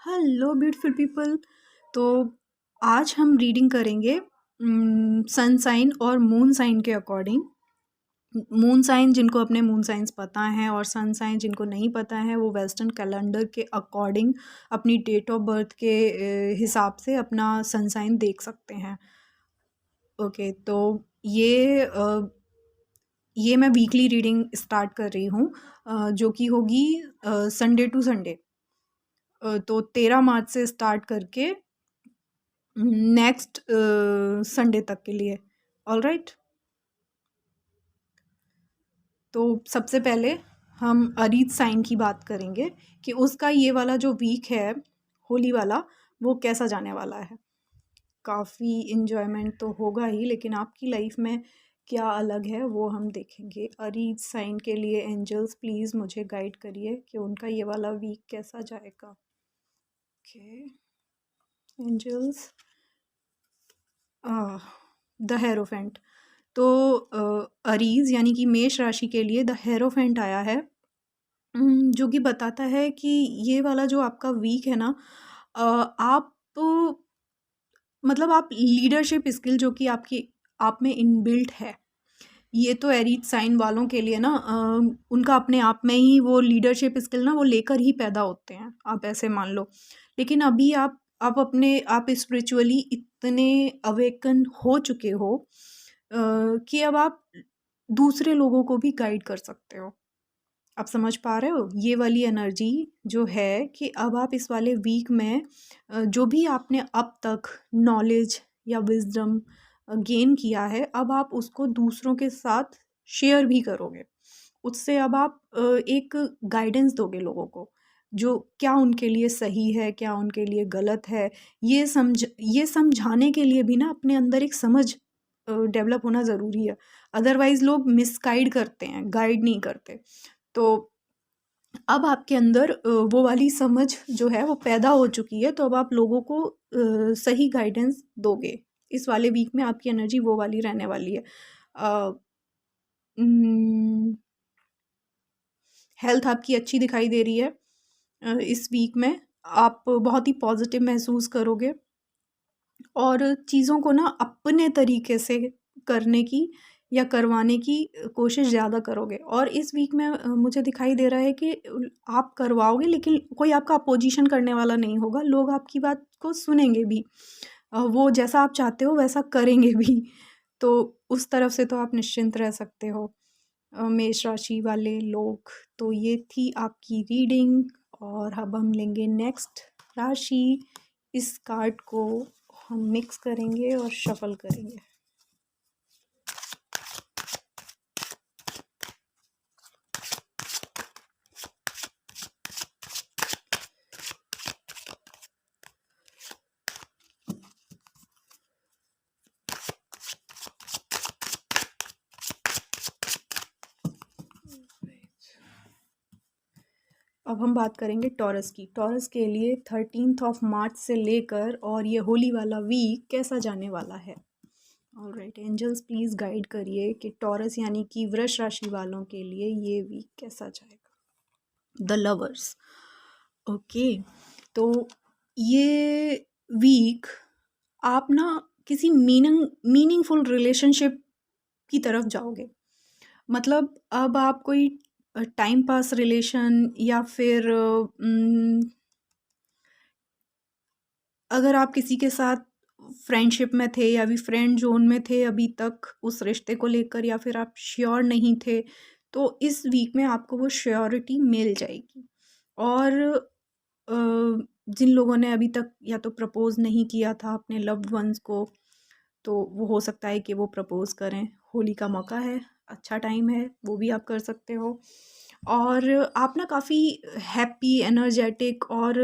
Hello beautiful people. तो आज हम रीडिंग करेंगे सन साइन और मून साइन के अकॉर्डिंग। मून साइन जिनको अपने मून साइंस पता हैं और सन साइन जिनको नहीं पता है वो वेस्टर्न कैलेंडर के अकॉर्डिंग अपनी डेट ऑफ बर्थ के हिसाब से अपना सन साइन देख सकते हैं। ओके, तो ये मैं वीकली रीडिंग स्टार्ट कर रही हूँ, जो कि होगी संडे टू संडे। तो 13 मार्च से स्टार्ट करके नेक्स्ट संडे तक के लिए। ऑल राइट, तो सबसे पहले हम अरीज साइन की बात करेंगे कि उसका ये वाला जो वीक है होली वाला वो कैसा जाने वाला है। काफ़ी इन्जॉयमेंट तो होगा ही, लेकिन आपकी लाइफ में क्या अलग है वो हम देखेंगे। अरीज साइन के लिए एंजल्स प्लीज़ मुझे गाइड करिए कि उनका ये वाला वीक कैसा जाएगा। Okay angels, the hierophant. तो अरीज यानी कि मेष राशि के लिए द हेरोफेंट आया है, जो कि बताता है कि ये वाला जो आपका वीक है ना, आप मतलब आप लीडरशिप स्किल जो कि आपकी आप में इनबिल्ट है, ये तो एरीज साइन वालों के लिए ना उनका अपने आप में ही वो लीडरशिप स्किल ना वो लेकर ही पैदा होते हैं, आप ऐसे मान लो। लेकिन अभी आप स्पिरिचुअली इतने अवेकन हो चुके हो कि अब आप दूसरे लोगों को भी गाइड कर सकते हो। आप समझ पा रहे हो ये वाली एनर्जी जो है कि अब आप इस वाले वीक में जो भी आपने अब तक नॉलेज या विजडम गेन किया है, अब आप उसको दूसरों के साथ शेयर भी करोगे। उससे अब आप एक गाइडेंस दोगे लोगों को, जो क्या उनके लिए सही है क्या उनके लिए गलत है। ये समझाने के लिए भी ना अपने अंदर एक समझ डेवलप होना ज़रूरी है। अदरवाइज लोग मिसगाइड करते हैं, गाइड नहीं करते। तो अब आपके अंदर वो वाली समझ जो है वो पैदा हो चुकी है, तो अब आप लोगों को सही गाइडेंस दोगे। इस वाले वीक में आपकी एनर्जी वो वाली रहने वाली है। हेल्थ आपकी अच्छी दिखाई दे रही है। इस वीक में आप बहुत ही पॉजिटिव महसूस करोगे और चीज़ों को ना अपने तरीके से करने की या करवाने की कोशिश ज़्यादा करोगे। और इस वीक में मुझे दिखाई दे रहा है कि आप करवाओगे, लेकिन कोई आपका अपोजिशन करने वाला नहीं होगा। लोग आपकी बात को सुनेंगे भी, वो जैसा आप चाहते हो वैसा करेंगे भी। तो उस तरफ से तो आप निश्चिंत रह सकते हो मेष राशि वाले लोग। तो ये थी आपकी रीडिंग, और अब हम लेंगे नेक्स्ट राशि। इस कार्ड को हम मिक्स करेंगे और शफल करेंगे। अब हम बात करेंगे टॉरस की। टॉरस के लिए 13 मार्च से लेकर और ये होली वाला वीक कैसा जाने वाला है। ऑलराइट एंजल्स प्लीज़ गाइड करिए कि टॉरस यानी कि वृष राशि वालों के लिए ये वीक कैसा जाएगा। The lovers. ओके, तो ये वीक आप ना किसी मीनिंगफुल रिलेशनशिप की तरफ जाओगे। मतलब अब आप कोई टाइम पास रिलेशन या फिर अगर आप किसी के साथ फ्रेंडशिप में थे या भी फ्रेंड जोन में थे अभी तक उस रिश्ते को लेकर, या फिर आप श्योर नहीं थे, तो इस वीक में आपको वो श्योरिटी मिल जाएगी। और जिन लोगों ने अभी तक या तो प्रपोज़ नहीं किया था अपने लव्ड वंस को, तो वो हो सकता है कि वो प्रपोज़ करें। होली का मौका है, अच्छा टाइम है, वो भी आप कर सकते हो। और आप ना काफ़ी हैप्पी एनर्जेटिक और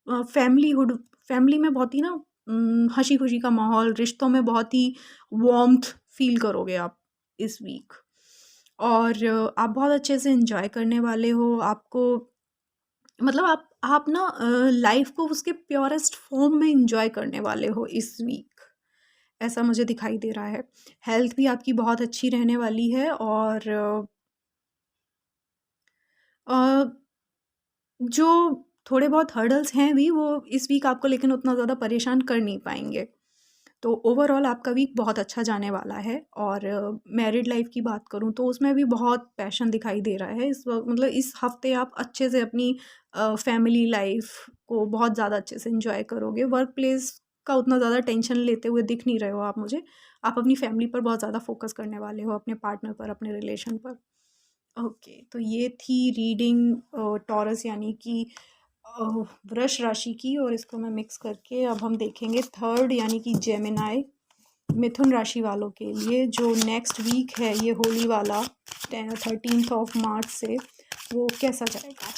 फैमिली में बहुत ही ना हंसी खुशी का माहौल, रिश्तों में बहुत ही वार्मथ फील करोगे आप इस वीक। और आप बहुत अच्छे से एंजॉय करने वाले हो। आपको मतलब आप ना लाइफ को उसके प्योरेस्ट फॉर्म में एंजॉय करने वाले हो इस वीक, ऐसा मुझे दिखाई दे रहा है। हेल्थ भी आपकी बहुत अच्छी रहने वाली है। और अ, जो थोड़े बहुत हर्डल्स हैं भी वो इस वीक आपको, लेकिन उतना ज़्यादा परेशान कर नहीं पाएंगे। तो ओवरऑल आपका वीक बहुत अच्छा जाने वाला है। और मैरिड लाइफ की बात करूँ तो उसमें भी बहुत पैशन दिखाई दे रहा है इस वक्त, मतलब इस हफ्ते आप अच्छे से अपनी फैमिली लाइफ को बहुत ज़्यादा अच्छे से इंजॉय करोगे। वर्क प्लेस का उतना ज़्यादा टेंशन लेते हुए दिख नहीं रहे हो आप मुझे। आप अपनी फैमिली पर बहुत ज़्यादा फोकस करने वाले हो, अपने पार्टनर पर, अपने रिलेशन पर। ओके, तो ये थी रीडिंग टॉरस यानी कि अ, वृष राशि की। और इसको मैं मिक्स करके अब हम देखेंगे थर्ड यानी कि जेमिनाई, मिथुन राशि वालों के लिए जो नेक्स्ट वीक है ये होली वाला 13 मार्च से, वो कैसा जाएगा।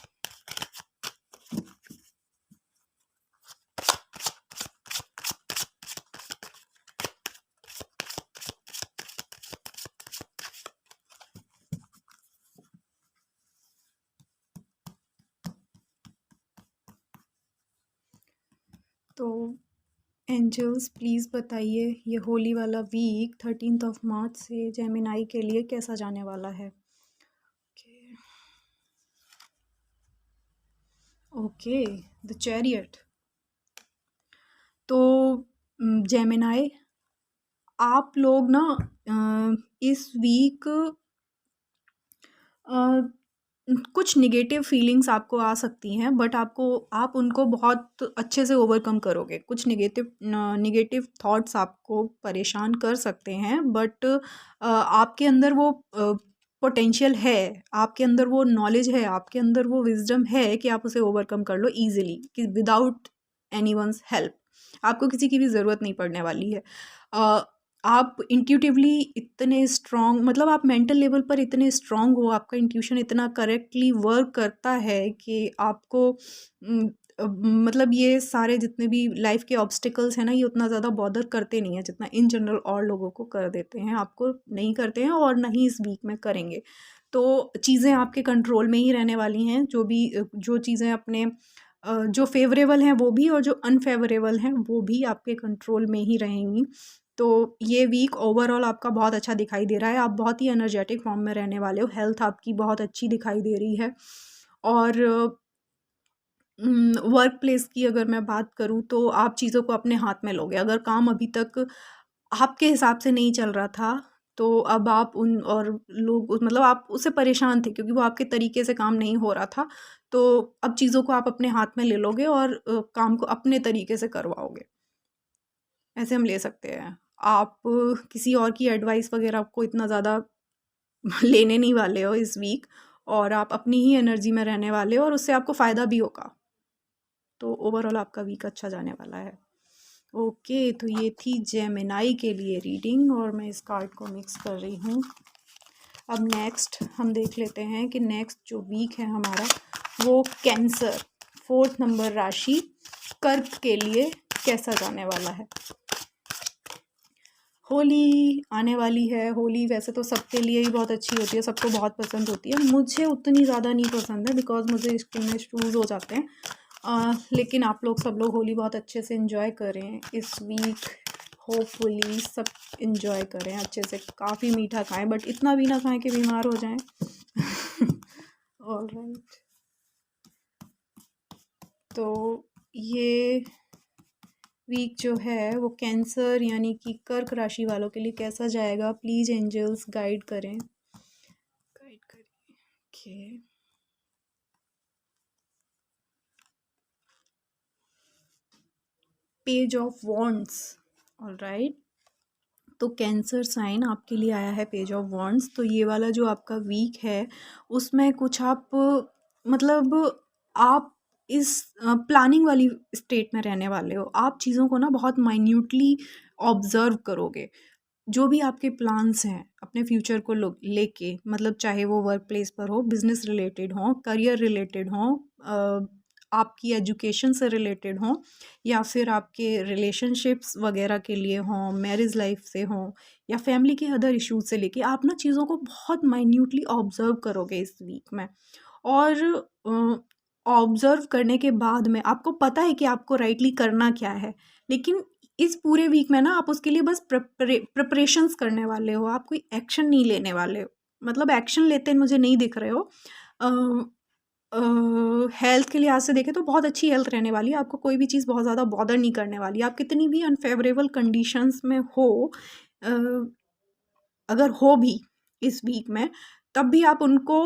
तो एंजल्स प्लीज़ बताइए ये होली वाला वीक 13 मार्च से जेमिनाई के लिए कैसा जाने वाला है। Okay, the chariot. तो जेमिनाई, आप लोग ना इस वीक कुछ निगेटिव फीलिंग्स आपको आ सकती हैं, बट आप उनको बहुत अच्छे से ओवरकम करोगे। कुछ निगेटिव थॉट्स आपको परेशान कर सकते हैं, बट आपके अंदर वो पोटेंशियल है, आपके अंदर वो नॉलेज है, आपके अंदर वो विजडम है कि आप उसे ओवरकम कर लो ईजिली, कि विदाउट एनीवंस हेल्प। आपको किसी की भी ज़रूरत नहीं पड़ने वाली है। आप इंट्यूटिवली इतने स्ट्रॉन्ग, मतलब आप मेंटल लेवल पर इतने स्ट्रॉन्ग हो, आपका इंट्यूशन इतना करेक्टली वर्क करता है कि आपको मतलब ये सारे जितने भी लाइफ के ऑब्स्टिकल्स हैं ना, ये उतना ज़्यादा बॉदर करते नहीं हैं जितना इन जनरल और लोगों को कर देते हैं। आपको नहीं करते हैं और ना ही इस वीक में करेंगे। तो चीज़ें आपके कंट्रोल में ही रहने वाली हैं। जो चीज़ें अपने जो फेवरेबल हैं वो भी, और जो अनफेवरेबल हैं वो भी आपके कंट्रोल में ही रहेंगी। तो ये वीक ओवरऑल आपका बहुत अच्छा दिखाई दे रहा है। आप बहुत ही एनर्जेटिक फॉर्म में रहने वाले हो। हेल्थ आपकी बहुत अच्छी दिखाई दे रही है। और वर्क प्लेस की अगर मैं बात करूँ तो आप चीज़ों को अपने हाथ में लोगे। अगर काम अभी तक आपके हिसाब से नहीं चल रहा था, तो अब आप उन और लोग मतलब आप उससे परेशान थे क्योंकि वो आपके तरीके से काम नहीं हो रहा था। तो अब चीज़ों को आप अपने हाथ में ले लोगे और काम को अपने तरीके से करवाओगे। ऐसे हम ले सकते हैं। आप किसी और की एडवाइस वगैरह को इतना ज़्यादा लेने नहीं वाले हो इस वीक, और आप अपनी ही एनर्जी में रहने वाले हो और उससे आपको फ़ायदा भी होगा। तो ओवरऑल आपका वीक अच्छा जाने वाला है। ओके, तो ये थी जेमिनाई के लिए रीडिंग, और मैं इस कार्ड को मिक्स कर रही हूँ। अब नेक्स्ट हम देख लेते हैं कि नेक्स्ट जो वीक है हमारा वो कैंसर, 4th नंबर राशि कर्क के लिए कैसा जाने वाला है। होली आने वाली है। होली वैसे तो सबके लिए ही बहुत अच्छी होती है, सबको बहुत पसंद होती है। मुझे उतनी ज़्यादा नहीं पसंद है बिकॉज़ मुझे स्किन में इश्यूज़ हो जाते हैं। लेकिन आप लोग सब लोग होली बहुत अच्छे से एंजॉय करें इस वीक। होपफुली सब एंजॉय करें अच्छे से, काफ़ी मीठा खाएं, बट इतना भी ना खाएं कि बीमार हो जाएं। ऑलराइट, तो ये वीक जो है वो कैंसर यानी कि कर्क राशि वालों के लिए कैसा जाएगा, प्लीज़ एंजल्स गाइड करें, गाइड करें। Okay, page of wands. Alright, तो कैंसर साइन आपके लिए आया है पेज ऑफ वॉन्ड्स। तो ये वाला जो आपका वीक है उसमें कुछ आप मतलब आप इस प्लानिंग वाली स्टेट में रहने वाले हो। आप चीज़ों को ना बहुत माइन्यूटली ऑब्जर्व करोगे। जो भी आपके प्लान्स हैं अपने फ्यूचर को लेके, मतलब चाहे वो वर्क प्लेस पर हो, बिजनेस रिलेटेड हो, करियर रिलेटेड हो, आपकी एजुकेशन से रिलेटेड हो, या फिर आपके रिलेशनशिप्स वगैरह के लिए हों, मैरिज लाइफ से हों, या फैमिली के अदर इश्यूज से लेके, आप ना चीज़ों को बहुत माइन्यूटली ऑब्जर्व करोगे इस वीक में। और ऑब्जर्व करने के बाद में आपको पता है कि आपको राइटली करना क्या है। लेकिन इस पूरे वीक में ना आप उसके लिए बस प्रिपरेशंस करने वाले हो, आप कोई एक्शन नहीं लेने वाले हो। मतलब एक्शन लेते मुझे नहीं दिख रहे हो। हेल्थ के लिहाज से देखें तो बहुत अच्छी हेल्थ रहने वाली है, आपको कोई भी चीज़ बहुत ज़्यादा बॉदर नहीं करने वाली है। आप कितनी भी अनफेवरेबल कंडीशंस में हो, अ, अगर हो भी इस वीक में, तब भी आप उनको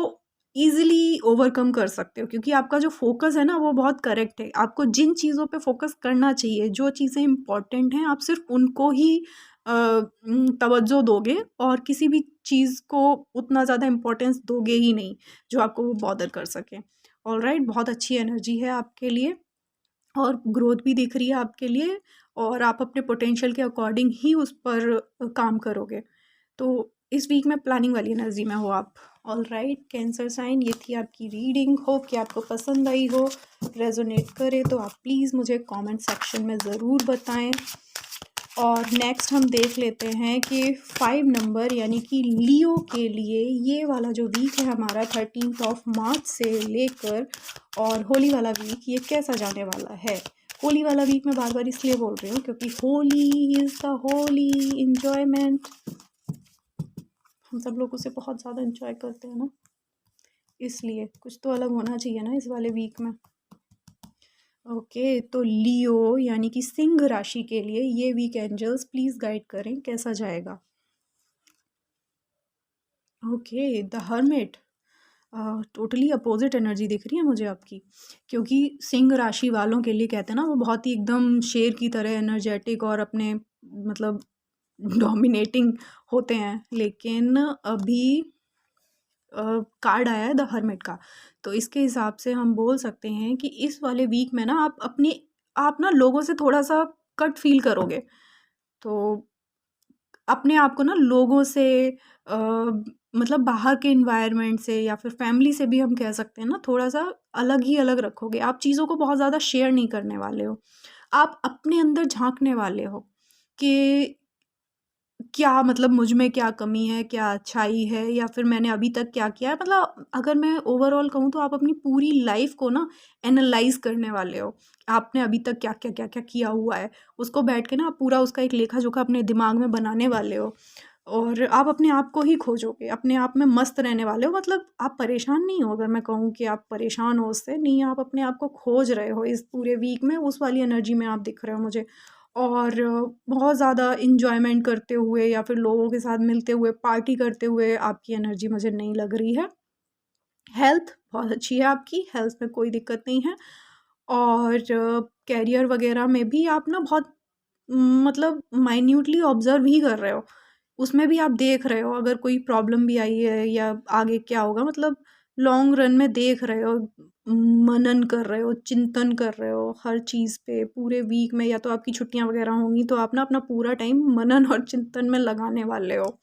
ईज़िली ओवरकम कर सकते हो, क्योंकि आपका जो फ़ोकस है ना वो बहुत करेक्ट है। आपको जिन चीज़ों पे फ़ोकस करना चाहिए, जो चीज़ें इम्पोर्टेंट हैं, आप सिर्फ़ उनको ही तवज्जो दोगे और किसी भी चीज़ को उतना ज़्यादा इम्पोर्टेंस दोगे ही नहीं, जो आपको वो बॉदर कर सके। ऑलराइट, बहुत अच्छी एनर्जी है आपके लिए और ग्रोथ भी दिख रही है आपके लिए, और आप अपने पोटेंशियल के अकॉर्डिंग ही उस पर काम करोगे। तो इस वीक में प्लानिंग वाली एनर्जी में हो आप। ऑलराइट कैंसर साइन, ये थी आपकी रीडिंग। होप कि आपको पसंद आई हो, रेजोनेट करे तो आप प्लीज़ मुझे कमेंट सेक्शन में ज़रूर बताएं। और नेक्स्ट हम देख लेते हैं कि 5 नंबर यानी कि लियो के लिए ये वाला जो वीक है हमारा 13 मार्च से लेकर और होली वाला वीक, ये कैसा जाने वाला है। होली वाला वीक मैं बार बार इसलिए बोल रही हूँ क्योंकि Holi is the Holi enjoyment, हम सब लोग उसे बहुत ज़्यादा इंजॉय करते हैं ना, इसलिए कुछ तो अलग होना चाहिए ना इस वाले वीक में। ओके, तो लियो यानी कि सिंह राशि के लिए ये वीक एंजल्स प्लीज़ गाइड करें कैसा जाएगा। Okay, the hermit, totally opposite energy दिख रही है मुझे आपकी, क्योंकि सिंह राशि वालों के लिए कहते हैं ना वो बहुत ही एकदम शेर की तरह एनर्जेटिक और अपने मतलब डोमिनेटिंग होते हैं, लेकिन अभी कार्ड आया है द हर्मिट का, तो इसके हिसाब से हम बोल सकते हैं कि इस वाले वीक में ना आप ना लोगों से थोड़ा सा कट फील करोगे, तो अपने आप को ना लोगों से मतलब बाहर के इन्वायरमेंट से या फिर फैमिली से भी हम कह सकते हैं ना, थोड़ा सा अलग ही अलग रखोगे। आप चीज़ों को बहुत ज़्यादा शेयर नहीं करने वाले हो, आप अपने अंदर झांकने वाले हो कि क्या मतलब मुझ में क्या कमी है, क्या अच्छाई है, या फिर मैंने अभी तक क्या किया है। मतलब अगर मैं ओवरऑल कहूँ तो आप अपनी पूरी लाइफ़ को ना एनालाइज़ करने वाले हो। आपने अभी तक क्या-क्या, क्या-क्या किया हुआ है, उसको बैठ के ना आप पूरा उसका एक लेखा-जोखा अपने दिमाग में बनाने वाले हो और आप अपने आप को ही खोजोगे, अपने आप में मस्त रहने वाले हो। मतलब आप परेशान नहीं हो, अगर मैं कहूँ कि आप परेशान हो उससे, नहीं, आप अपने आप को खोज रहे हो इस पूरे वीक में, उस वाली एनर्जी में आप दिख रहे हो मुझे। और बहुत ज़्यादा एन्जॉयमेंट करते हुए या फिर लोगों के साथ मिलते हुए, पार्टी करते हुए आपकी एनर्जी मुझे नहीं लग रही है। हेल्थ बहुत अच्छी है आपकी, हेल्थ में कोई दिक्कत नहीं है, और करियर वगैरह में भी आप ना बहुत मतलब माइन्यूटली ऑब्ज़र्व ही कर रहे हो। उसमें भी आप देख रहे हो अगर कोई प्रॉब्लम भी आई है या आगे क्या होगा, मतलब लॉन्ग रन में देख रहे हो, मनन कर रहे हो, चिंतन कर रहे हो हर चीज़ पे पूरे वीक में, या तो आपकी छुट्टियाँ वगैरह होंगी तो आप ना अपना पूरा टाइम मनन और चिंतन में लगाने वाले हो।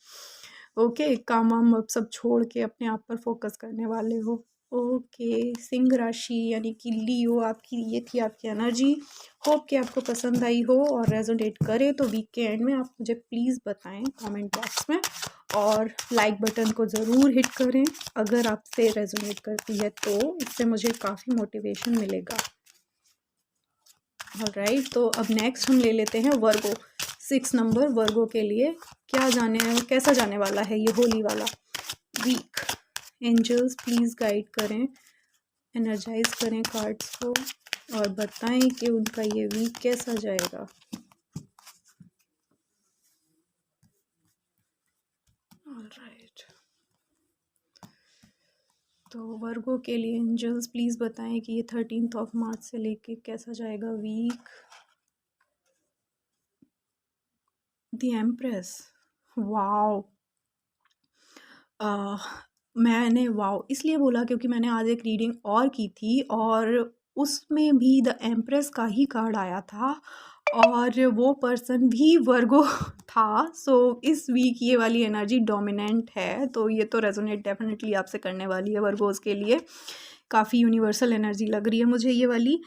ओके, काम-वाम अब सब छोड़ के अपने आप पर फ़ोकस करने वाले हो। ओके, सिंह राशि यानी कि लियो, आपकी ये थी आपकी एनर्जी। होप कि आपको पसंद आई हो और रेजोनेट करे तो वीक के एंड में आप मुझे प्लीज़ बताएं कमेंट बॉक्स में, और लाइक बटन को ज़रूर हिट करें अगर आपसे रेजोनेट करती है तो, इससे मुझे काफ़ी मोटिवेशन मिलेगा। ऑलराइट, तो अब नेक्स्ट हम ले लेते हैं वर्गो। 6 नंबर वर्गो के लिए कैसा जाने वाला है ये होली वाला वीक। एंजल्स प्लीज़ गाइड करें, एनर्जाइज करें कार्ड्स को और बताएं कि उनका ये वीक कैसा जाएगा। ऑलराइट, तो वर्गो के लिए एंजल्स प्लीज़ बताएं कि ये 13 मार्च से लेके कैसा जाएगा वीक। द एम्प्रेस, वाओ, मैंने वाओ इसलिए बोला क्योंकि मैंने आज एक रीडिंग और की थी और उसमें भी द एम्प्रेस का ही कार्ड आया था और वो पर्सन भी वर्गो था। सो इस वीक ये वाली एनर्जी डोमिनेंट है, तो ये तो रेजोनेट डेफिनेटली आपसे करने वाली है वर्गोज़ के लिए। काफ़ी यूनिवर्सल एनर्जी लग रही है मुझे ये वाली,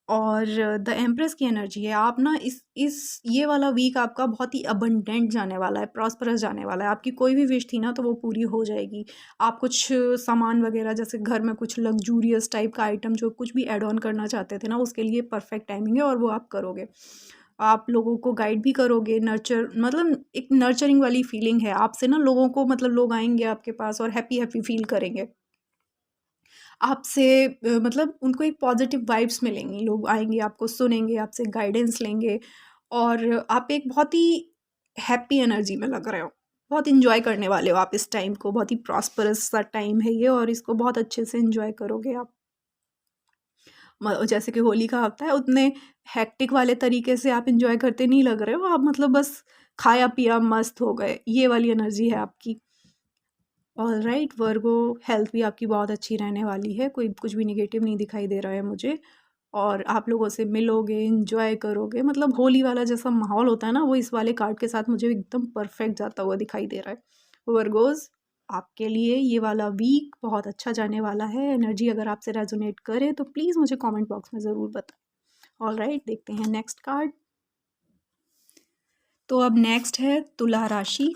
और द एम्प्रेस की एनर्जी है। आप ना इस ये वाला वीक आपका बहुत ही अबंडेंट जाने वाला है, प्रॉस्परस जाने वाला है। आपकी कोई भी विश थी ना तो वो पूरी हो जाएगी। आप कुछ सामान वगैरह जैसे घर में कुछ लग्जूरियस टाइप का आइटम जो कुछ भी ऐड ऑन करना चाहते थे ना, उसके लिए परफेक्ट टाइमिंग है और वो आप करोगे। आप लोगों को गाइड भी करोगे, नर्चर मतलब एक नर्चरिंग वाली फीलिंग है आपसे ना, लोगों को मतलब लोग आएंगे आपके पास और हैप्पी हैप्पी फील करेंगे। आपसे मतलब उनको एक पॉजिटिव वाइब्स मिलेंगी, लोग आएँगे, आपको सुनेंगे, आपसे गाइडेंस लेंगे और आप एक बहुत ही हैप्पी एनर्जी में लग रहे हो। बहुत एन्जॉय करने वाले हो आप इस टाइम को, बहुत ही प्रॉस्परस सा टाइम है ये और इसको बहुत अच्छे से एन्जॉय करोगे आप। जैसे कि होली का हफ्ता है उतने हेक्टिक वाले तरीके से आप एंजॉय करते नहीं लग रहे हो, आप मतलब बस खाया पिया मस्त हो गए, ये वाली एनर्जी है आपकी। ऑलराइट वर्गो, हेल्थ भी आपकी बहुत अच्छी रहने वाली है, कोई कुछ भी निगेटिव नहीं दिखाई दे रहा है मुझे। और आप लोगों से मिलोगे, एंजॉय करोगे, मतलब होली वाला जैसा माहौल होता है ना वो इस वाले कार्ड के साथ मुझे एकदम परफेक्ट जाता हुआ दिखाई दे रहा है। वर्गोज, आपके लिए ये वाला वीक बहुत अच्छा जाने वाला है। एनर्जी अगर आपसे रेजोनेट करे तो प्लीज़ मुझे कमेंट बॉक्स में ज़रूर बताएं। ऑलराइट, देखते हैं नेक्स्ट कार्ड। तो अब नेक्स्ट है तुला राशि,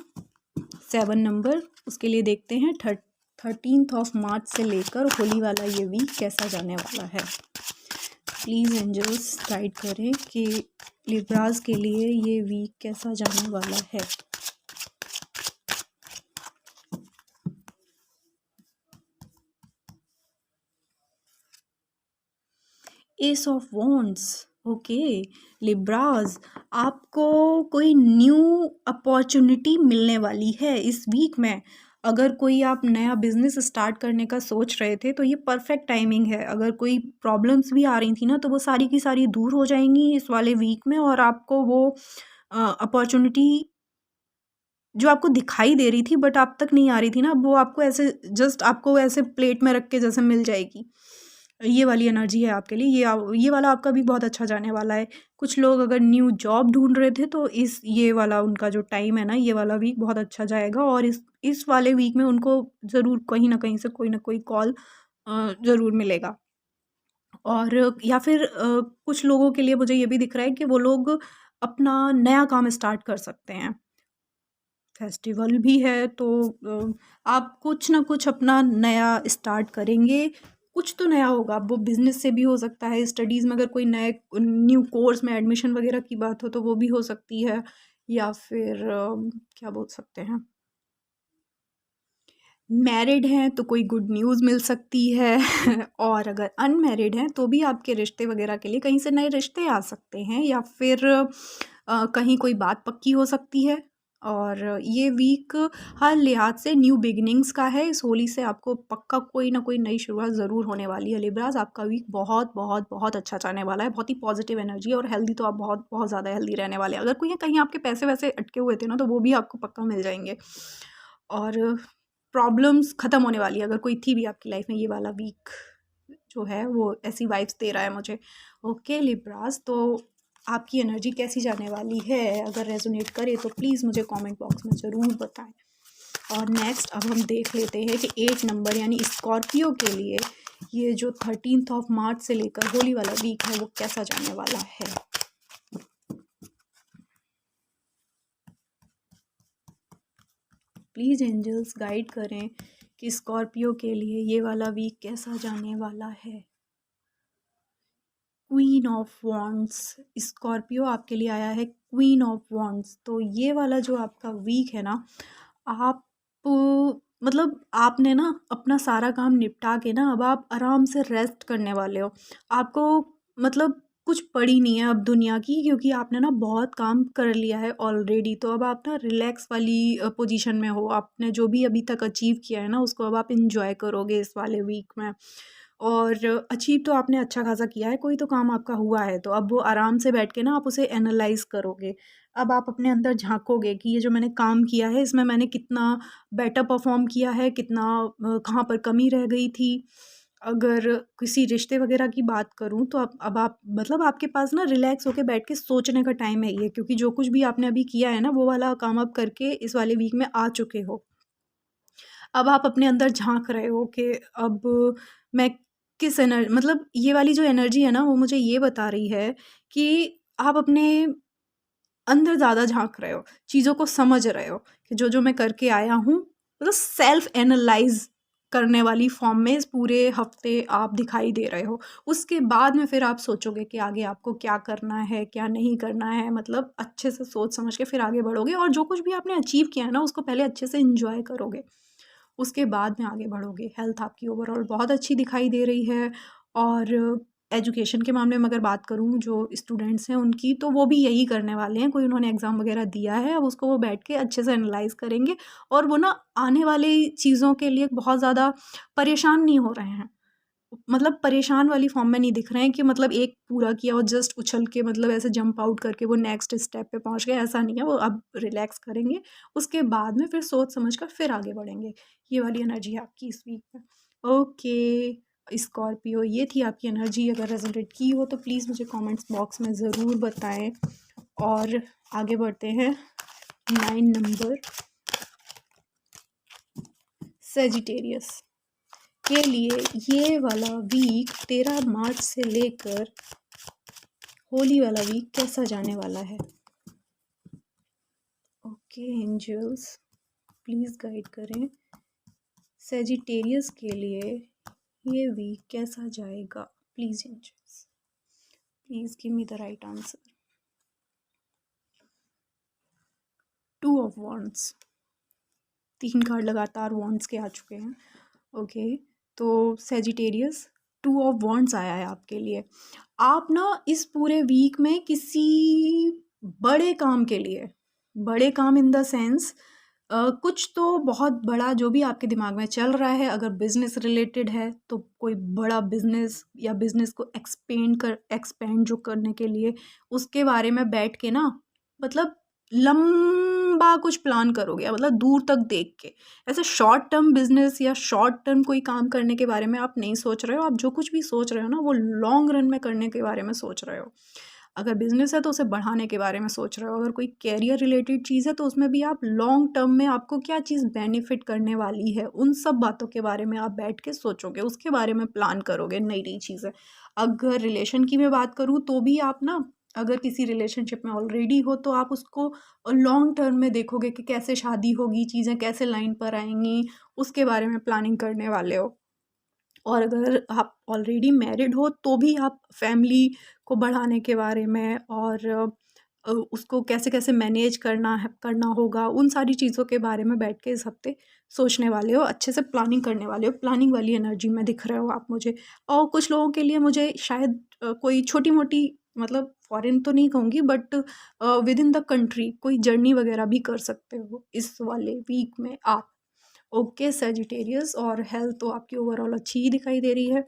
7 नंबर। उसके लिए देखते हैं 13 मार्च से लेकर होली वाला ये वीक कैसा जाने वाला है। प्लीज़ एंजल्स गाइड करें कि लिब्रास के लिए ये वीक कैसा जाने वाला है। S of wands, okay. Libras, आपको कोई न्यू अपॉर्चुनिटी मिलने वाली है इस वीक में। अगर कोई आप नया बिजनेस स्टार्ट करने का सोच रहे थे तो ये परफेक्ट टाइमिंग है। अगर कोई प्रॉब्लम्स भी आ रही थी ना तो वो सारी की सारी दूर हो जाएंगी इस वाले वीक में और आपको वो अपॉर्चुनिटी जो आपको दिखाई दे रही थी बट आप तक नहीं आ रही थी ना, वो आपको ऐसे जस्ट आपको ऐसे प्लेट में रख के जैसे मिल जाएगी। ये वाली एनर्जी है आपके लिए। ये वाला आपका भी बहुत अच्छा जाने वाला है। कुछ लोग अगर न्यू जॉब ढूंढ रहे थे तो इस ये वाला उनका जो टाइम है ना, ये वाला वीक बहुत अच्छा जाएगा और इस वाले वीक में उनको ज़रूर कहीं ना कहीं से कोई ना कोई कॉल ज़रूर मिलेगा। और या फिर कुछ लोगों के लिए मुझे ये भी दिख रहा है कि वो लोग अपना नया काम स्टार्ट कर सकते हैं। फेस्टिवल भी है तो आप कुछ ना कुछ अपना नया स्टार्ट करेंगे। कुछ तो नया होगा, वो बिजनेस से भी हो सकता है, स्टडीज़ में अगर कोई नए न्यू कोर्स में एडमिशन वगैरह की बात हो तो वो भी हो सकती है, या फिर क्या बोल सकते हैं, मैरिड हैं तो कोई गुड न्यूज़ मिल सकती है और अगर अनमैरिड हैं तो भी आपके रिश्ते वगैरह के लिए कहीं से नए रिश्ते आ सकते हैं, या फिर कहीं कोई बात पक्की हो सकती है। और ये वीक हर लिहाज से न्यू बिगिनिंग्स का है। इस होली से आपको पक्का कोई ना कोई नई शुरुआत ज़रूर होने वाली है। लिब्रास, आपका वीक बहुत बहुत बहुत अच्छा जाने वाला है। बहुत ही पॉजिटिव एनर्जी और हेल्दी तो आप बहुत बहुत ज़्यादा हेल्दी रहने वाले हैं। अगर कोई कहीं आपके पैसे वैसे अटके हुए थे ना तो वो भी आपको पक्का मिल जाएंगे और प्रॉब्लम्स ख़त्म होने वाली है। अगर कोई थी भी आपकी लाइफ में, ये वाला वीक जो है वो ऐसी वाइब्स दे रहा है मुझे। ओके लिब्रास, तो आपकी एनर्जी कैसी जाने वाली है, अगर रेजोनेट करे तो प्लीज़ मुझे कमेंट बॉक्स में ज़रूर बताएं। और नेक्स्ट अब हम देख लेते हैं कि 8 नंबर यानी स्कॉर्पियो के लिए ये जो 13 मार्च से लेकर होली वाला वीक है वो कैसा जाने वाला है। प्लीज़ एंजल्स गाइड करें कि स्कॉर्पियो के लिए ये वाला वीक कैसा जाने वाला है। क्वीन ऑफ वॉन्ड्स, स्कॉर्पियो आपके लिए आया है क्वीन ऑफ वॉन्ड्स। तो ये वाला जो आपका वीक है ना, आप मतलब आपने ना अपना सारा काम निपटा के ना अब आप आराम से रेस्ट करने वाले हो। आपको मतलब कुछ पड़ी नहीं है अब दुनिया की, क्योंकि आपने ना बहुत काम कर लिया है ऑलरेडी। तो अब आप ना रिलैक्स वाली पोजीशन में हो। आपने जो भी अभी तक अचीव किया है ना उसको अब आप इंजॉय करोगे इस वाले वीक में। और अचीव तो आपने अच्छा खासा किया है, कोई तो काम आपका हुआ है तो अब वो आराम से बैठ के ना आप उसे एनालाइज करोगे। अब आप अपने अंदर झांकोगे कि ये जो मैंने काम किया है इसमें मैंने कितना बेटर परफॉर्म किया है, कितना कहाँ पर कमी रह गई थी। अगर किसी रिश्ते वगैरह की बात करूँ तो अब आप मतलब आपके पास ना रिलैक्स होके बैठ के सोचने का टाइम है ये, क्योंकि जो कुछ भी आपने अभी किया है ना वो वाला काम आप करके इस वाले वीक में आ चुके हो। अब आप अपने अंदर झाँक रहे हो कि अब मैं किस मतलब ये वाली जो एनर्जी है ना वो मुझे ये बता रही है कि आप अपने अंदर ज़्यादा झाँक रहे हो, चीज़ों को समझ रहे हो कि जो मैं करके आया हूँ, मतलब सेल्फ एनालाइज़ करने वाली फॉर्म में इस पूरे हफ्ते आप दिखाई दे रहे हो। उसके बाद में फिर आप सोचोगे कि आगे आपको क्या करना है, क्या नहीं करना है, मतलब अच्छे से सोच समझ के फिर आगे बढ़ोगे और जो कुछ भी आपने अचीव किया है ना उसको पहले अच्छे से एन्जॉय करोगे। उसके बाद में आगे बढ़ोगे। हेल्थ आपकी ओवरऑल बहुत अच्छी दिखाई दे रही है। और एजुकेशन के मामले में अगर बात करूँ, जो स्टूडेंट्स हैं उनकी, तो वो भी यही करने वाले हैं। कोई उन्होंने एग्ज़ाम वगैरह दिया है, अब उसको वो बैठ के अच्छे से एनालाइज़ करेंगे और वो ना आने वाली चीज़ों के लिए बहुत ज़्यादा परेशान नहीं हो रहे हैं। मतलब परेशान वाली फॉर्म में नहीं दिख रहे हैं कि मतलब एक पूरा किया और जस्ट उछल के मतलब ऐसे जंप आउट करके वो नेक्स्ट स्टेप पे पहुंच गए, ऐसा नहीं है। वो अब रिलैक्स करेंगे, उसके बाद में फिर सोच समझ कर फिर आगे बढ़ेंगे। ये वाली एनर्जी है आपकी इस वीक में। ओके स्कॉर्पियो, ये थी आपकी एनर्जी। अगर रेजोनेट की हो तो प्लीज़ मुझे कमेंट्स बॉक्स में ज़रूर बताएं। और आगे बढ़ते हैं 9 नंबर सेजिटेरियस के लिए। ये वाला वीक 13 मार्च से लेकर होली वाला वीक कैसा जाने वाला है? ओके एंजल्स, प्लीज़ गाइड करें सेजिटेरियस के लिए ये वीक कैसा जाएगा। Please angels, please give me the right answer. 2 of wands, 3 card लगातार वॉन्ड्स के आ चुके हैं। ओके, तो सेजिटेरियस 2 ऑफ वॉन्ड्स आया है आपके लिए। आप ना इस पूरे वीक में किसी बड़े काम के लिए, बड़े काम इन द सेंस कुछ तो बहुत बड़ा जो भी आपके दिमाग में चल रहा है, अगर बिजनेस रिलेटेड है तो कोई बड़ा बिजनेस या बिजनेस को एक्सपेंड जो करने के लिए, उसके बारे में बैठ के ना मतलब लंबा कुछ प्लान करोगे, मतलब दूर तक देख के। ऐसे शॉर्ट टर्म बिजनेस या शॉर्ट टर्म कोई काम करने के बारे में आप नहीं सोच रहे हो। आप जो कुछ भी सोच रहे हो ना, वो लॉन्ग रन में करने के बारे में सोच रहे हो। अगर बिजनेस है तो उसे बढ़ाने के बारे में सोच रहे हो। अगर कोई कैरियर रिलेटेड चीज़ है तो उसमें भी आप लॉन्ग टर्म में आपको क्या चीज़ बेनिफिट करने वाली है, उन सब बातों के बारे में आप बैठ के सोचोगे, उसके बारे में प्लान करोगे नई नई चीज़ें। अगर रिलेशन की मैं बात करूँ तो भी आप ना, अगर किसी रिलेशनशिप में ऑलरेडी हो तो आप उसको लॉन्ग टर्म में देखोगे कि कैसे शादी होगी, चीज़ें कैसे लाइन पर आएंगी, उसके बारे में प्लानिंग करने वाले हो। और अगर आप ऑलरेडी मैरिड हो तो भी आप फैमिली को बढ़ाने के बारे में और उसको कैसे कैसे मैनेज करना होगा, उन सारी चीज़ों के बारे में बैठ के इस हफ्ते सोचने वाले हो, अच्छे से प्लानिंग करने वाले हो। प्लानिंग वाली एनर्जी में दिख रहे हो आप मुझे। और कुछ लोगों के लिए मुझे शायद कोई छोटी मोटी, मतलब फॉरेन तो नहीं कहूँगी, but with in the country कोई जर्नी वगैरह भी कर सकते हो इस वाले वीक में आप। ओके सेजिटेरियस, और हेल्थ तो आपकी ओवरऑल अच्छी ही दिखाई दे रही है।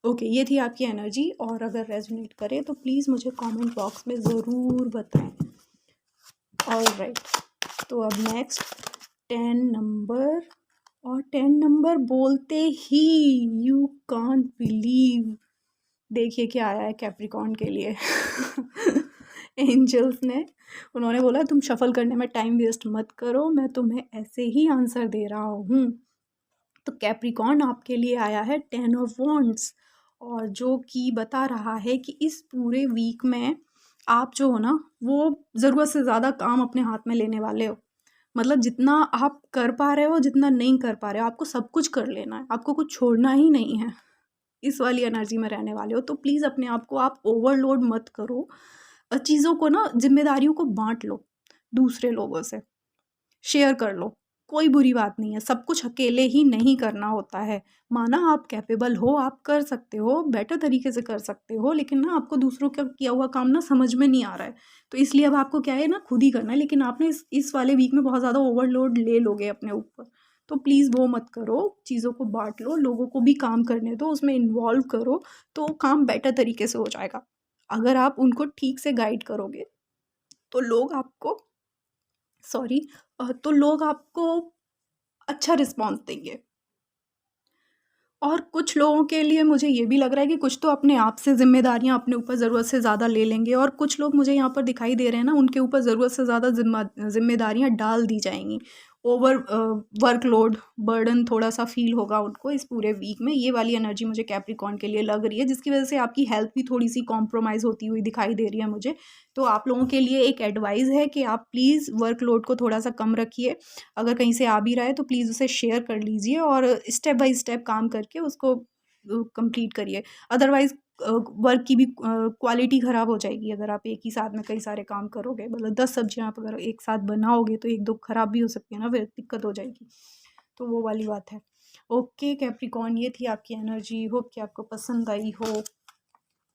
ओके, ये थी आपकी एनर्जी। और अगर रेजोनेट करे तो प्लीज़ मुझे कमेंट बॉक्स में ज़रूर बताएं। ऑलराइट, तो अब नेक्स्ट 10 नंबर। और 10 नंबर बोलते ही यू कांट बिलीव, देखिए क्या आया है कैप्रिकॉर्न के लिए। एंजल्स ने, उन्होंने बोला तुम शफल करने में टाइम वेस्ट मत करो, मैं तुम्हें ऐसे ही आंसर दे रहा हूँ। तो कैप्रिकॉर्न आपके लिए आया है 10 ऑफ वॉन्ड्स, और जो कि बता रहा है कि इस पूरे वीक में आप जो हो ना, वो ज़रूरत से ज़्यादा काम अपने हाथ में लेने वाले हो। मतलब जितना आप कर पा रहे हो, जितना नहीं कर पा रहे हो, आपको सब कुछ कर लेना है, आपको कुछ छोड़ना ही नहीं है। इस वाली एनर्जी में रहने वाले हो। तो प्लीज़ अपने आप को आप ओवरलोड मत करो। चीज़ों को ना, जिम्मेदारियों को बांट लो, दूसरे लोगों से शेयर कर लो। कोई बुरी बात नहीं है, सब कुछ अकेले ही नहीं करना होता है। माना आप कैपेबल हो, आप कर सकते हो, बेटर तरीके से कर सकते हो, लेकिन ना आपको दूसरों का किया हुआ काम ना समझ में नहीं आ रहा है, तो इसलिए अब आपको क्या है ना, खुद ही करना है। लेकिन आपने इस वाले वीक में बहुत ज़्यादा ओवरलोड ले लोगे अपने ऊपर, तो प्लीज़ वो मत करो। चीज़ों को बांट लो, लोगों को भी काम करने दो, उसमें इन्वॉल्व करो, तो काम बेटर तरीके से हो जाएगा। अगर आप उनको ठीक से गाइड करोगे तो लोग आपको, सॉरी, तो लोग आपको अच्छा रिस्पॉन्स देंगे। और कुछ लोगों के लिए मुझे ये भी लग रहा है कि कुछ तो अपने आप से ज़िम्मेदारियाँ अपने ऊपर ज़रूरत से ज़्यादा ले लेंगे, और कुछ लोग मुझे यहाँ पर दिखाई दे रहे हैं ना, उनके ऊपर ज़रूरत से ज़्यादा ज़िम्मेदारियाँ डाल दी जाएंगी। ओवर वर्कलोड बर्डन थोड़ा सा फील होगा उनको इस पूरे वीक में। ये वाली एनर्जी मुझे कैप्रिकॉर्न के लिए लग रही है, जिसकी वजह से आपकी हेल्थ भी थोड़ी सी कॉम्प्रोमाइज़ होती हुई दिखाई दे रही है मुझे। तो आप लोगों के लिए एक एडवाइस है कि आप प्लीज़ वर्कलोड को थोड़ा सा कम रखिए। अगर कहीं से आ भी रहा है तो प्लीज़ उसे शेयर कर लीजिए और स्टेप बाय स्टेप काम करके उसको कंप्लीट करिए। अदरवाइज़ वर्क की भी क्वालिटी ख़राब हो जाएगी अगर आप एक ही साथ में कई सारे काम करोगे। मतलब 10 सब्जियाँ आप अगर एक साथ बनाओगे तो 1-2 ख़राब भी हो सकती है ना, फिर दिक्कत हो जाएगी। तो वो वाली बात है। ओके कैप्रिकॉर्न, ये थी आपकी एनर्जी, होप कि आपको पसंद आई हो।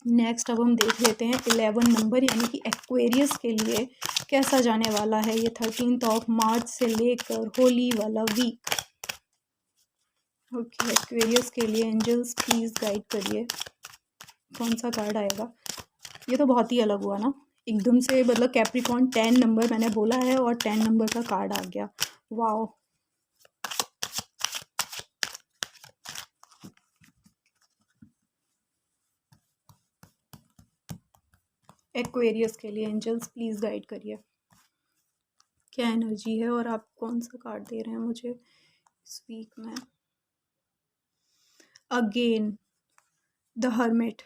नेक्स्ट अब हम देख लेते हैं 11 नंबर यानी कि एक्वेरियस के लिए कैसा जाने वाला है ये 13 मार्च से लेकर होली वाला वीक। ओके एक्वेरियस के लिए एंजल्स प्लीज़ गाइड करिए, कौन सा कार्ड आएगा। ये तो बहुत ही अलग हुआ ना, एकदम से मतलब कैप्रिकॉर्न 10 नंबर मैंने बोला है और 10 नंबर का कार्ड आ गया। वाओ, एक्वेरियस के लिए एंजल्स प्लीज़ गाइड करिए, क्या एनर्जी है और आप कौन सा कार्ड दे रहे हैं मुझे इस वीक में। अगेन द हर्मिट,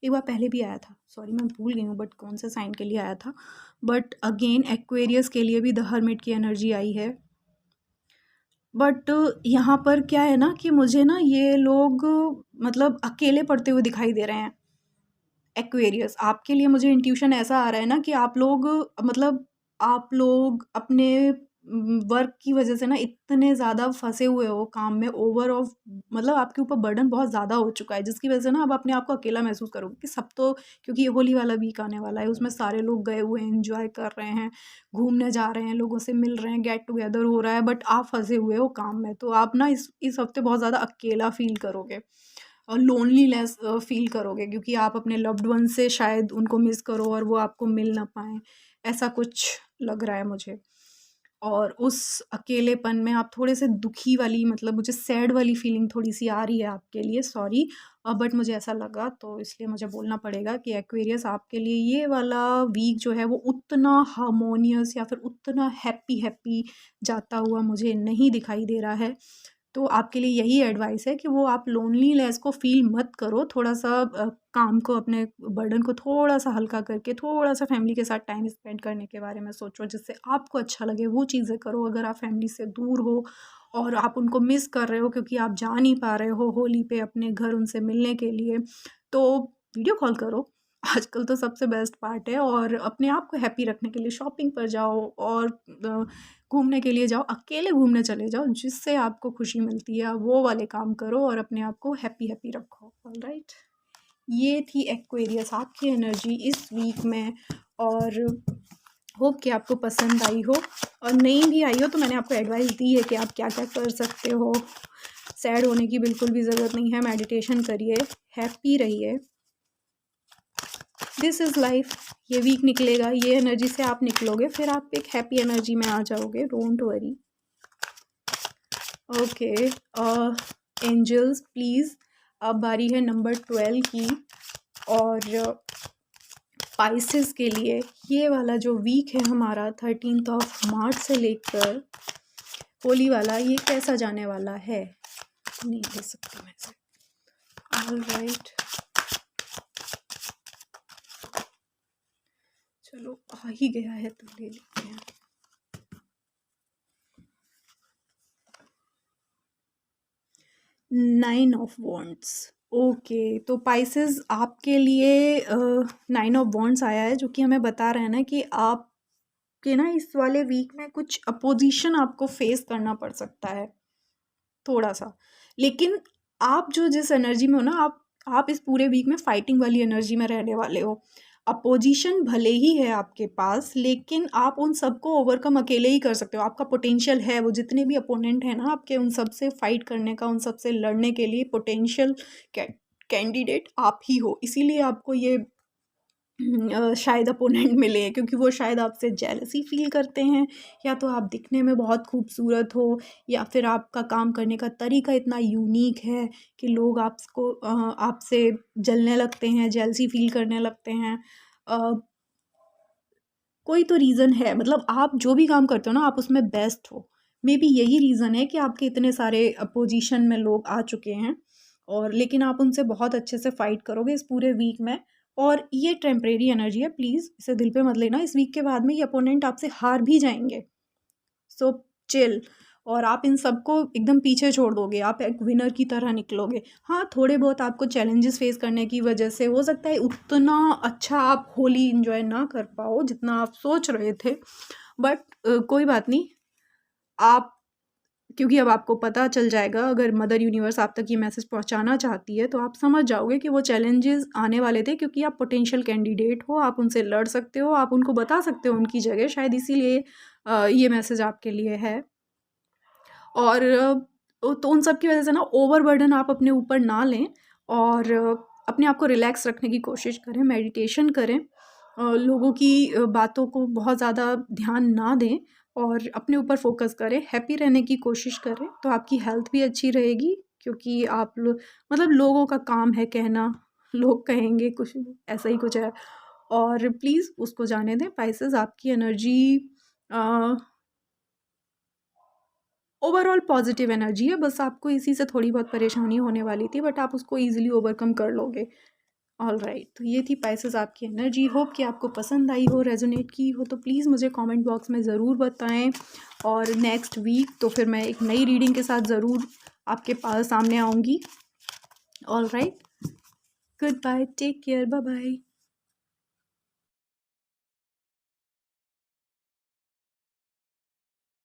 एक बार पहले भी आया था, सॉरी मैं भूल गई हूँ बट कौन से साइन के लिए आया था। बट अगेन एक्वेरियस के लिए भी द हर्मिट की एनर्जी आई है। बट यहाँ पर क्या है ना कि मुझे ना ये लोग मतलब अकेले पढ़ते हुए दिखाई दे रहे हैं। एक्वेरियस आपके लिए मुझे इंट्यूशन ऐसा आ रहा है ना कि आप लोग मतलब आप लोग अपने वर्क की वजह से ना इतने ज़्यादा फंसे हुए हो काम में, ओवर ऑफ मतलब आपके ऊपर बर्डन बहुत ज़्यादा हो चुका है, जिसकी वजह से ना अब अपने आप को अकेला महसूस करोगे कि सब तो, क्योंकि ये होली वाला वीक आने वाला है, उसमें सारे लोग गए हुए हैं, एंजॉय कर रहे हैं, घूमने जा रहे हैं, लोगों से मिल रहे हैं, गेट टुगेदर हो रहा है, बट आप फंसे हुए हो काम में। तो आप ना इस हफ्ते बहुत ज़्यादा अकेला फील करोगे और लोनलीनेस फील करोगे, क्योंकि आप अपने लव्ड वन से शायद उनको मिस करो और वो आपको मिल ना पाएँ, ऐसा कुछ लग रहा है मुझे। और उस अकेलेपन में आप थोड़े से दुखी वाली, मतलब मुझे सैड वाली फीलिंग थोड़ी-सी आ रही है आपके लिए, सॉरी बट मुझे ऐसा लगा तो इसलिए मुझे बोलना पड़ेगा कि एक्वेरियस आपके लिए ये वाला वीक जो है वो उतना हार्मोनियस या फिर उतना हैप्पी जाता हुआ मुझे नहीं दिखाई दे रहा है। तो आपके लिए यही एडवाइस है कि वो आप लोनलीनेस को फ़ील मत करो, थोड़ा-सा काम को, अपने बर्डन को थोड़ा-सा हल्का करके, थोड़ा-सा फैमिली के साथ टाइम स्पेंड करने के बारे में सोचो, जिससे आपको अच्छा लगे, वो चीज़ें करो। अगर आप फैमिली से दूर हो और आप उनको मिस कर रहे हो क्योंकि आप जा नहीं पा रहे हो होली पे अपने घर उनसे मिलने के लिए, तो वीडियो कॉल करो। आजकल तो सबसे बेस्ट पार्ट है, और अपने आप को हैप्पी रखने के लिए शॉपिंग पर जाओ और घूमने के लिए जाओ, अकेले घूमने चले जाओ, जिससे आपको खुशी मिलती है, वो वाले काम करो और अपने आप को हैप्पी रखो। ऑलराइट, ये थी एक्वेरियस आपकी एनर्जी इस वीक में, और होप कि आपको पसंद आई हो, और नहीं भी आई हो तो मैंने आपको एडवाइस दी है कि आप क्या क्या कर सकते हो। सैड होने की बिल्कुल भी ज़रूरत नहीं है, मेडिटेशन करिए, हैप्पी रहिए, दिस इज़ लाइफ। ये वीक निकलेगा, ये एनर्जी से आप निकलोगे, फिर आप एक हैप्पी एनर्जी में आ जाओगे, don't worry. Okay angels please, अब बारी है नंबर 12 की, और स्पाइसेस के लिए ये वाला जो वीक है हमारा 13 मार्च से लेकर होली वाला, ये कैसा जाने वाला है। नहीं ले सकती मैं इसे, ऑलराइट चलो आ ही गया है तो ले लेते हैं। नाइन ऑफ वॉन्ड्स, ओके तो पाइसेस आपके लिए नाइन ऑफ वॉन्ड्स आया है, जो कि हमें बता रहे हैं ना कि आप कि ना इस वाले वीक में कुछ अपोजिशन आपको फेस करना पड़ सकता है थोड़ा सा, लेकिन आप जो जिस एनर्जी में हो ना, आप इस पूरे वीक में फाइटिंग वाली एनर्जी में रहने वाले हो। अपोजिशन भले ही है आपके पास, लेकिन आप उन सबको ओवरकम अकेले ही कर सकते हो, आपका पोटेंशियल है, वो जितने भी अपोनेंट हैं ना आपके, उन सब से फाइट करने का, उन सब से लड़ने के लिए पोटेंशियल कैंडिडेट आप ही हो, इसीलिए आपको ये शायद अपोनेंट मिले, क्योंकि वो शायद आपसे जेलसी फील करते हैं, या तो आप दिखने में बहुत खूबसूरत हो, या फिर आपका काम करने का तरीका इतना यूनिक है कि लोग आपको आपसे जलने लगते हैं, जेलसी फील करने लगते हैं। अ, कोई तो रीज़न है, मतलब आप जो भी काम करते हो ना आप उसमें बेस्ट हो, मे बी यही रीज़न है कि आपके इतने सारे अपोजिशन में लोग आ चुके हैं, और लेकिन आप उनसे बहुत अच्छे से फाइट करोगे इस पूरे वीक में। और ये टेम्परेरी एनर्जी है, प्लीज़ इसे दिल पे मत लेना, इस वीक के बाद में ये अपोनेंट आपसे हार भी जाएंगे, सो चिल। और आप इन सबको एकदम पीछे छोड़ दोगे, आप एक विनर की तरह निकलोगे। हाँ, थोड़े बहुत आपको चैलेंजेस फेस करने की वजह से हो सकता है उतना अच्छा आप होली इंजॉय ना कर पाओ जितना आप सोच रहे थे, बट कोई बात नहीं। आप, क्योंकि अब आपको पता चल जाएगा, अगर मदर यूनिवर्स आप तक ये मैसेज पहुंचाना चाहती है तो आप समझ जाओगे कि वो चैलेंजेस आने वाले थे, क्योंकि आप पोटेंशियल कैंडिडेट हो, आप उनसे लड़ सकते हो, आप उनको बता सकते हो उनकी जगह, शायद इसीलिए ये मैसेज आपके लिए है। और तो उन सब की वजह से ना ओवरबर्डन आप अपने ऊपर ना लें, और अपने आप को रिलैक्स रखने की कोशिश करें, मेडिटेशन करें, लोगों की बातों को बहुत ज़्यादा ध्यान ना दें, और अपने ऊपर फोकस करें, हैप्पी रहने की कोशिश करें, तो आपकी हेल्थ भी अच्छी रहेगी। क्योंकि आप मतलब लोगों का काम है कहना, लोग कहेंगे कुछ, ऐसा ही कुछ है। और प्लीज़ उसको जाने दें। स्पाइसेस आपकी एनर्जी ओवरऑल पॉजिटिव एनर्जी है, बस आपको इसी से थोड़ी बहुत परेशानी होने वाली थी, बट आप उसको ईजिली ओवरकम कर लोगे। ऑल राइट, तो ये थी पाइसेस आपकी एनर्जी। होप कि आपको पसंद आई हो, रेजोनेट की हो, तो प्लीज़ मुझे कमेंट बॉक्स में ज़रूर बताएं। और नेक्स्ट वीक तो फिर मैं एक नई रीडिंग के साथ ज़रूर आपके पास सामने आऊँगी। All right, goodbye, take care, bye bye.